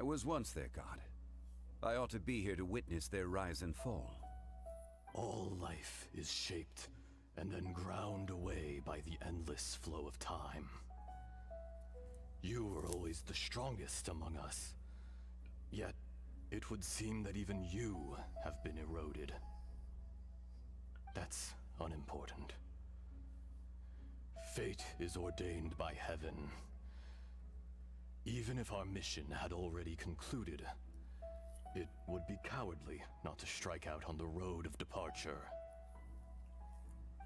was once their god. I ought to be here to witness their rise and fall. All life is shaped and then ground away by the endless flow of time. You were always the strongest among us. Yet, it would seem that even you have been eroded. That's unimportant. Fate is ordained by heaven. Even if our mission had already concluded, it would be cowardly not to strike out on the road of departure.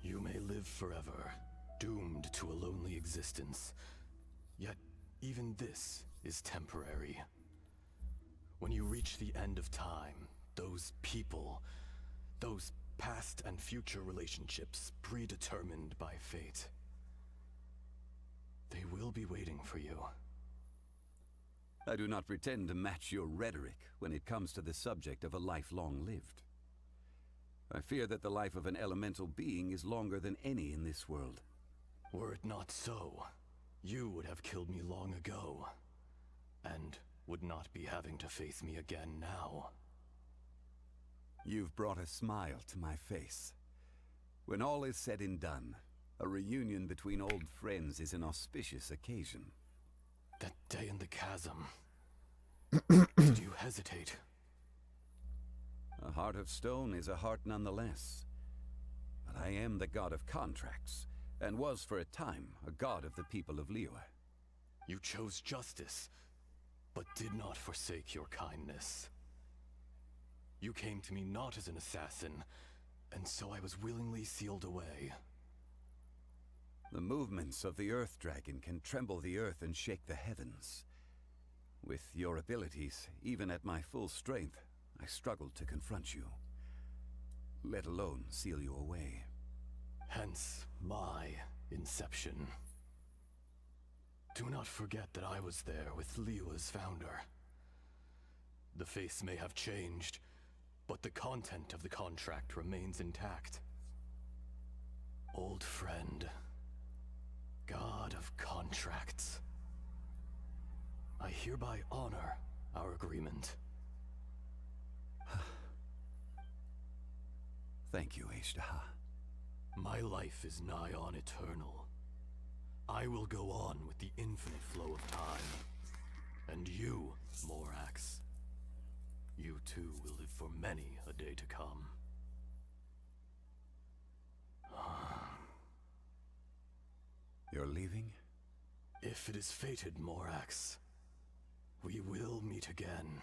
You may live forever, doomed to a lonely existence. Yet, even this is temporary. When you reach the end of time, those people, those past and future relationships predetermined by fate, they will be waiting for you. I do not pretend to match your rhetoric when it comes to the subject of a life long lived. I fear that the life of an elemental being is longer than any in this world. Were it not so, you would have killed me long ago, and would not be having to face me again now. You've brought a smile to my face. When all is said and done, a reunion between old friends is an auspicious occasion. That day in the chasm, did you hesitate? A heart of stone is a heart nonetheless. But I am the god of contracts, and was for a time a god of the people of Liyue. You chose justice, but did not forsake your kindness. You came to me not as an assassin, and so I was willingly sealed away. The movements of the Earth Dragon can tremble the earth and shake the heavens. With your abilities, even at my full strength, I struggled to confront you, let alone seal you away. Hence my inception. Do not forget that I was there with Liyue's founder. The face may have changed, but the content of the contract remains intact. Old friend, god of contracts, I hereby honor our agreement. Thank you, Ashtaha. My life is nigh on eternal. I will go on with the infinite flow of time. And you, Morax, you too will live for many a day to come. You're leaving? If it is fated, Morax, we will meet again.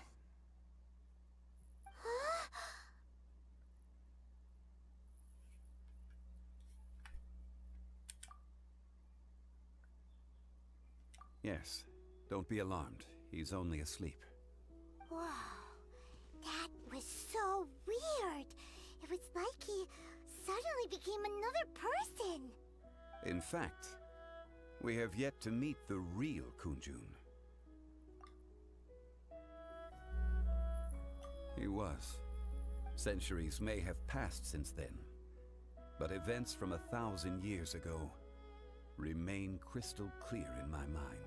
Yes. Don't be alarmed. He's only asleep. Wow. That was so weird. It was like he suddenly became another person. In fact, we have yet to meet the real Kunjun. He was. Centuries may have passed since then, but events from 1,000 years ago remain crystal clear in my mind.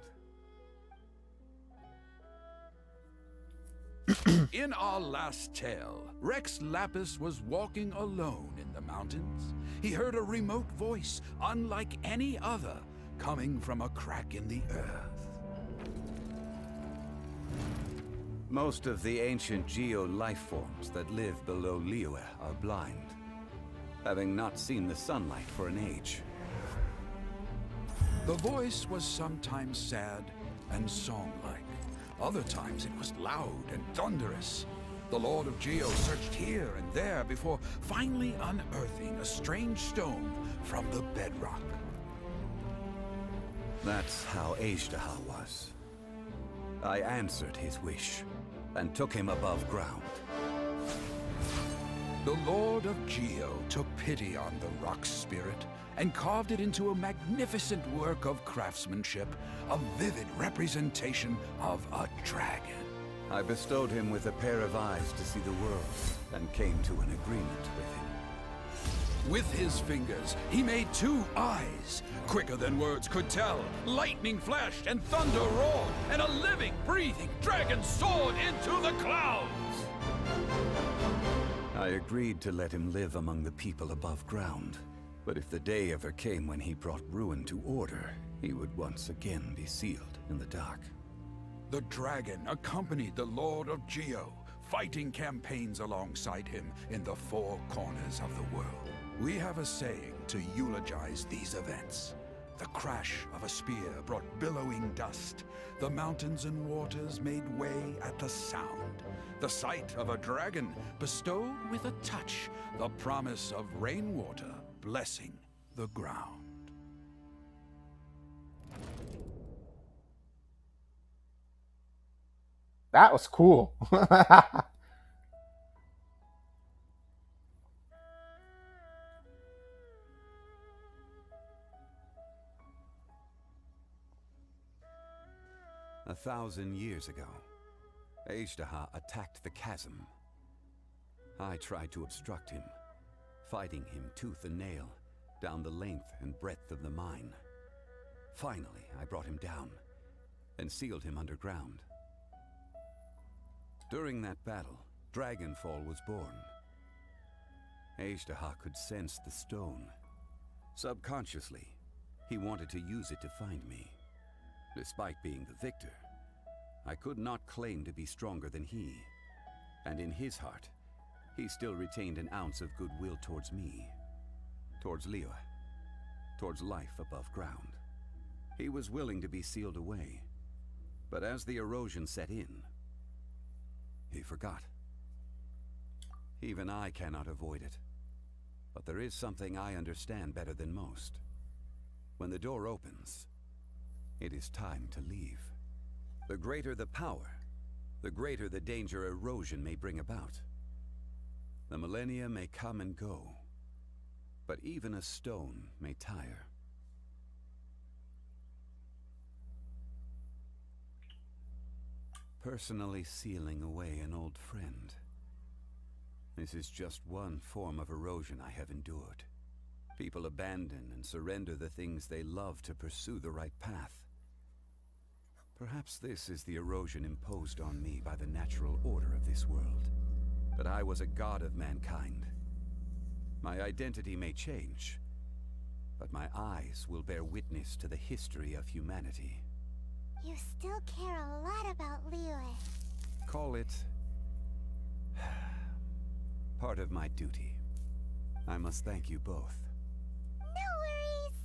In our last tale, Rex Lapis was walking alone in the mountains. He heard a remote voice, unlike any other, coming from a crack in the earth. Most of the ancient geo-life forms that live below Liyue are blind, having not seen the sunlight for an age. The voice was sometimes sad and song-like. Other times it was loud and thunderous. The Lord of Geo searched here and there before finally unearthing a strange stone from the bedrock. That's how Ashtaha was. I answered his wish and took him above ground. The Lord of Geo took pity on the rock spirit and carved it into a magnificent work of craftsmanship, a vivid representation of a dragon. I bestowed him with a pair of eyes to see the world and came to an agreement with him. With his fingers, he made 2 eyes, quicker than words could tell. Lightning flashed and thunder roared, and a living, breathing dragon soared into the clouds. I agreed to let him live among the people above ground. But if the day ever came when he brought ruin to order, he would once again be sealed in the dark. The dragon accompanied the Lord of Geo, fighting campaigns alongside him in the 4 corners of the world. We have a saying to eulogize these events. The crash of a spear brought billowing dust. The mountains and waters made way at the sound. The sight of a dragon bestowed with a touch the promise of rainwater blessing the ground. That was cool. 1,000 years ago, Ajdaha attacked the chasm. I tried to obstruct him, fighting him tooth and nail down the length and breadth of the mine. Finally, I brought him down and sealed him underground. During that battle, Dragonfall was born. Ajdaha could sense the stone. Subconsciously, he wanted to use it to find me. Despite being the victor, I could not claim to be stronger than he. And in his heart, he still retained an ounce of goodwill towards me, towards Liyue, towards life above ground. He was willing to be sealed away, but as the erosion set in, he forgot. Even I cannot avoid it, but there is something I understand better than most. When the door opens, it is time to leave. The greater the power, the greater the danger erosion may bring about. The millennia may come and go, but even a stone may tire. Personally sealing away an old friend. This is just one form of erosion I have endured. People abandon and surrender the things they love to pursue the right path. Perhaps this is the erosion imposed on me by the natural order of this world. But I was a god of mankind. My identity may change, but my eyes will bear witness to the history of humanity. You still care a lot about Liyue. Call it part of my duty. I must thank you both. No worries.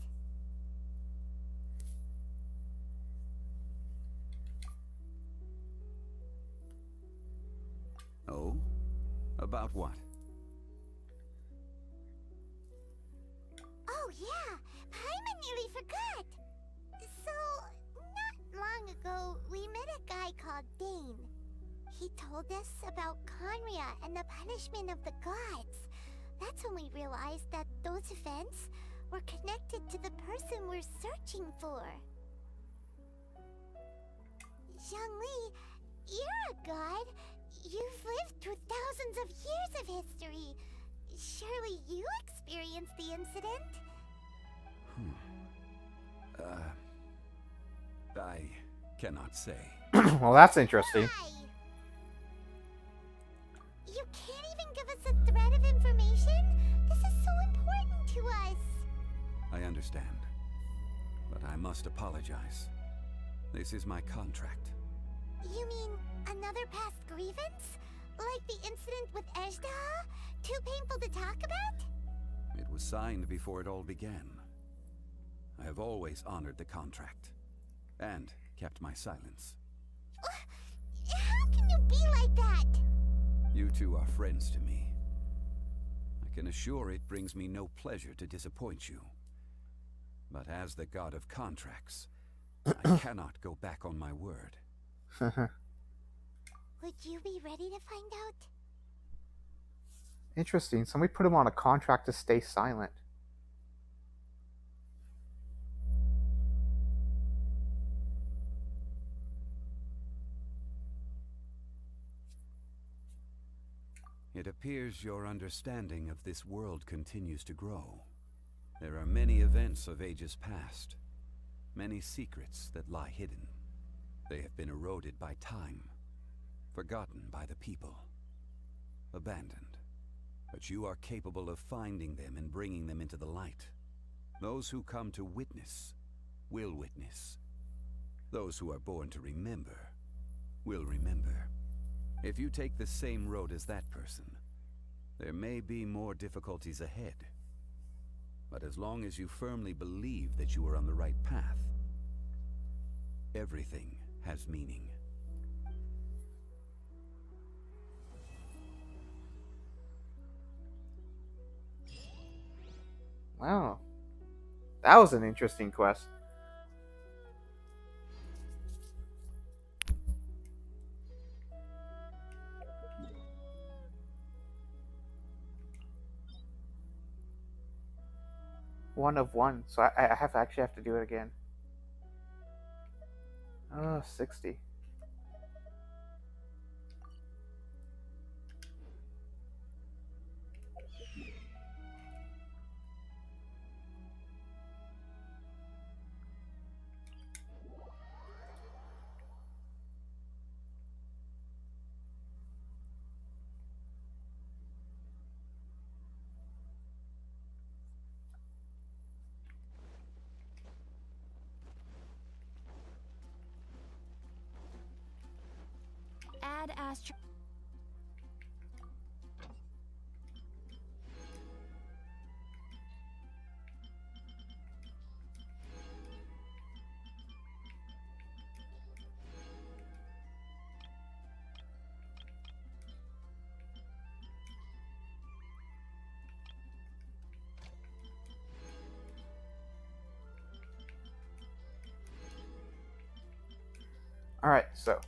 Oh? About what? Oh yeah, Paimon nearly forgot. So, not long ago, we met a guy called Dane. He told us about Conria and the punishment of the gods. That's when we realized that those events were connected to the person we're searching for. Zhongli, you're a god. You've lived through thousands of years of history. Surely you experienced the incident? I cannot say. Well, that's interesting. Why? You can't even give us a thread of information? This is so important to us. I understand, but I must apologize. This is my contract. You mean another past grievance? Like the incident with Ajdaha? Too painful to talk about? It was signed before it all began. I have always honored the contract, and kept my silence. How can you be like that? You two are friends to me. I can assure it brings me no pleasure to disappoint you. But as the god of contracts, I cannot go back on my word. Would you be ready to find out? Interesting. Somebody put him on a contract to stay silent. It appears your understanding of this world continues to grow. There are many events of ages past, many secrets that lie hidden. They have been eroded by time, forgotten by the people, abandoned. But you are capable of finding them and bringing them into the light. Those who come to witness will witness. Those who are born to remember will remember. If you take the same road as that person, there may be more difficulties ahead. But as long as you firmly believe that you are on the right path, everything has meaning. Wow. That was an interesting quest. One of one, so I have to actually have to do it again. 60. Add Astro. Alright, so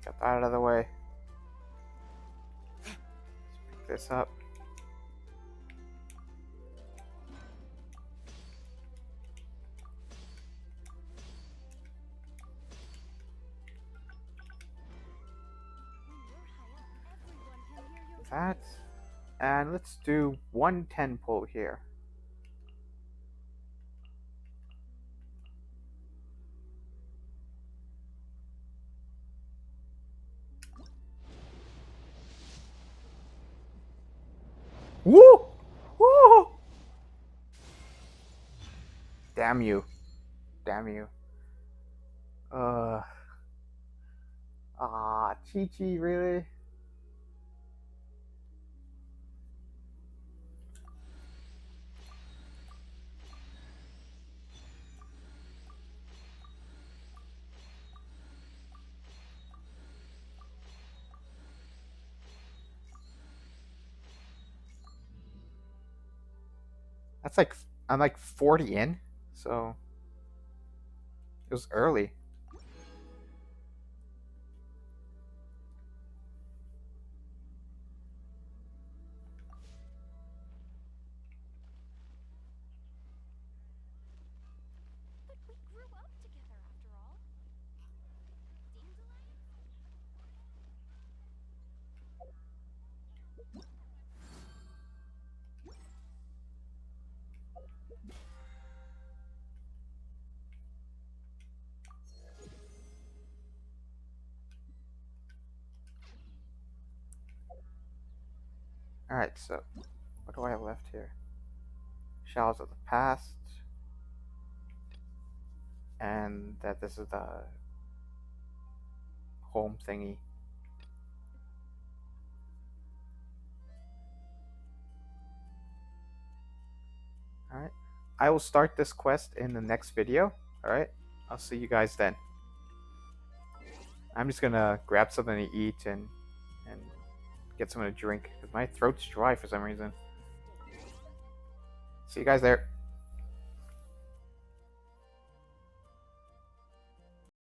got that out of the way. Let's pick this up. That. And let's do 110 pull here. Woo! Woo! Damn you. Damn you. Chi-Chi, really? That's like, I'm like 40 in, so it was early. But we grew up together after all. Dandelion? Alright, so what do I have left here? Shells of the past. And that this is the home thingy. Alright. I will start this quest in the next video. Alright. I'll see you guys then. I'm just gonna grab something to eat and get something to drink because my throat's dry for some reason. See you guys there.